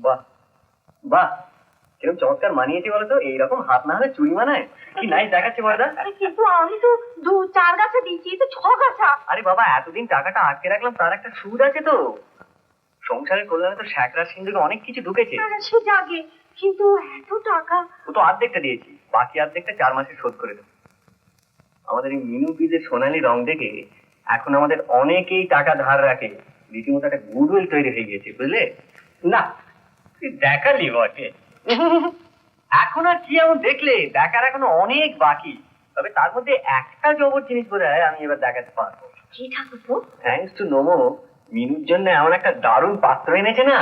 বাহ বাহ, কিরকম চমৎকার মানিয়েছে বলতো, এইরকম হাত না হলে চুরি মানায়। কি নাই দেখাচ্ছে বড়দা। কিন্তু আমি তো 2-4 গাছা দিয়েছি, তো 6 গাছা। আরে বাবা, এতদিন টাকাটা আটকে রাখলাম, তার একটা সুদ আছে তো। সংসারের কল্যাণে তো শ্যাকরা সিন্ধুকে অনেক কিছু ঢুকেছে। সে জাগে, কিন্তু এত টাকা। ও তো অর্ধেকটা দিয়েছি, বাকি অর্ধেকটা 4 মাসে শোধ করে দেবো। আমাদের এই মিনু বীজের সোনালী রং দেখে এখন আমাদের অনেকেই টাকা ধার রাখে, রীতিমতো একটা গুডউইল তৈরি হয়ে গিয়েছে, বুঝলে? না তুই দেখালি বটে। এখন আর কি এমন দেখলে, দেখার এখনো অনেক বাকি। তবে তার মধ্যে একটা জবর জিনিস বোধ হয় আমি এবার দেখাতে পারবো। কি ঠাকুরপো? থ্যাঙ্কস টু নোমো, মিনুর জন্য এমন একটা দারুণ পাত্র এনেছে না,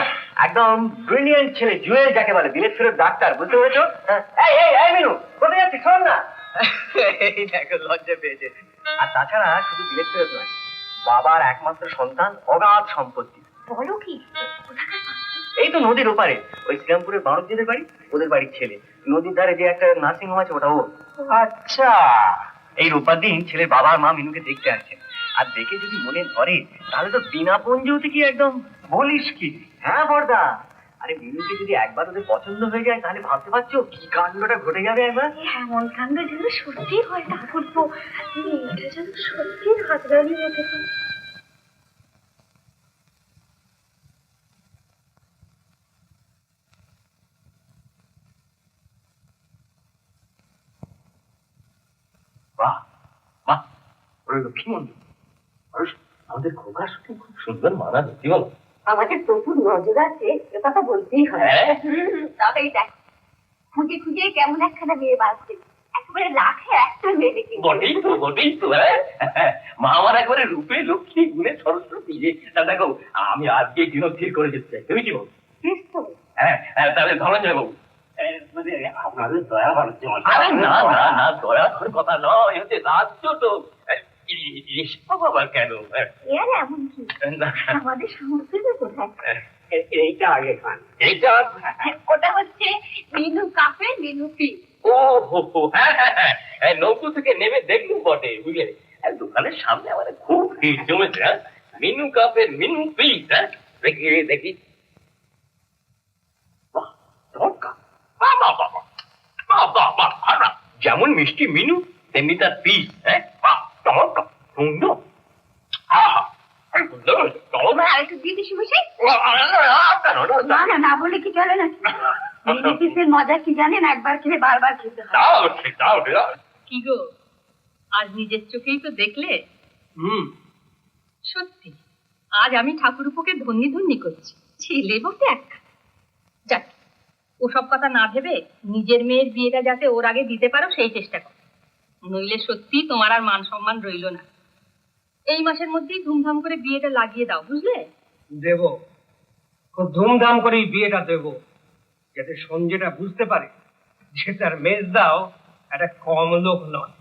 একদম ব্রিলিয়ান্ট ছেলে, জুয়েল যাকে বলে, বিলেত ফেরত ডাক্তার, বুঝতে পেরেছো? এই এই এই মিনু, কোথায় যাচ্ছিস? শোন না। এই দেখো লজ্জা পেয়েছে। আর তাছাড়া শুধু বিলেত ফেরত নয়, বাবার একমাত্র সন্তান, অগাধ সম্পত্তি। বলো কি? এই তো নদীর ওপারে, ওই শ্রীরামপুরের বাণজ্যদের বাড়ি, ওদের বাড়ির ছেলে। নদীর ধারে যে একটা নার্সিং হোম আছে, ওটা ও। আচ্ছা, এই রোববার দিন ছেলের বাবা আর মা মিনুকে দেখতে আসছেন। আর দেখে যদি মনে ধরে, তাহলে তো বিনা পঞ্জুতে কি একদম। বলিস কি? হ্যাঁ বড়দা, আরে মিনুকে যদি একবার ওদের পছন্দ হয়ে যায়, তাহলে ভাবতে পারছো কি কাণ্ডটা ঘটে যাবে একবার। এমন কাণ্ড যেন সত্যি হয় ঠাকুরপো, এটা যেন সত্যি হাতরানি হতে পারে। বাহ বাহ, ওরে লক্ষ্মী মন্দির, আমাদের খোকার সাথে খুব সুন্দর মানাবে, কি বলো? আমাদের প্রচুর নজর আছে, এ কথা বলতেই হয়। তবেই দেখ, খুঁজে খুঁজে কেমন একখানা মেয়ে বাঁচছে, একেবারে লাখে একটা মেয়ে দেখি। বটেই তো, বটেই তো। মা আমার একবারে রূপে লক্ষ্মী, গুণে সরস্বতী। দেখো, আমি আজকে দিন স্থির করে যেতে চাই, তুমি কি বল? হ্যাঁ, তাহলে ধনঞ্জয় বাবু, মানে আপনাদের দয়া বাড়ছে। না না না, দয়া কথা নয়, হচ্ছে রাজ্য তো। এসব আবার কেন? এর এমন কি, আমাদের সমস্ত কোথায়? এইটা আগে খান। এইটা ওটা হচ্ছে মিনু কাফে, মিনু পি। ও হো, হ্যাঁ হ্যাঁ হ্যাঁ, নৌকো থেকে নেমে দেখলুম বটে, বুঝলে? দোকানের সামনে আমাদের খুব ভিড় জমেছে। মিনু কাপের মিনু পিস। হ্যাঁ, দেখি দেখি। যেমন মিষ্টি মিনু, তেমনি তার পিস। হ্যাঁ, চমৎকার সুন্দর। আরেকটু দিয়ে দিস বসে। না না, না বলে কি চলে না? মিনু পিসের মজা কি জানেন? একবার খেলে বারবার খেতে হয়। কি গো, আজ নিজের চোখেই তো দেখলে। সত্যি আজ আমি ঠাকুরপোকে ধন্যি ধন্যি করছি, ছেলে বটে একটা। যাক, ওসব কথা না ভেবে নিজের মেয়ের বিয়েটা যাতে ওর আগে দিতে পারো সেই চেষ্টা করো, নইলে সত্যি তোমার আর মান সম্মান রইল না। এই মাসের মধ্যেই ধুমধাম করে বিয়েটা লাগিয়ে দাও, বুঝলে? দেব, খুব ধুমধাম করে বিয়েটা দেব, যাতে সঞ্জয়টা বুঝতে পারে যে তার মেজদাও একটা কম লোক নয়।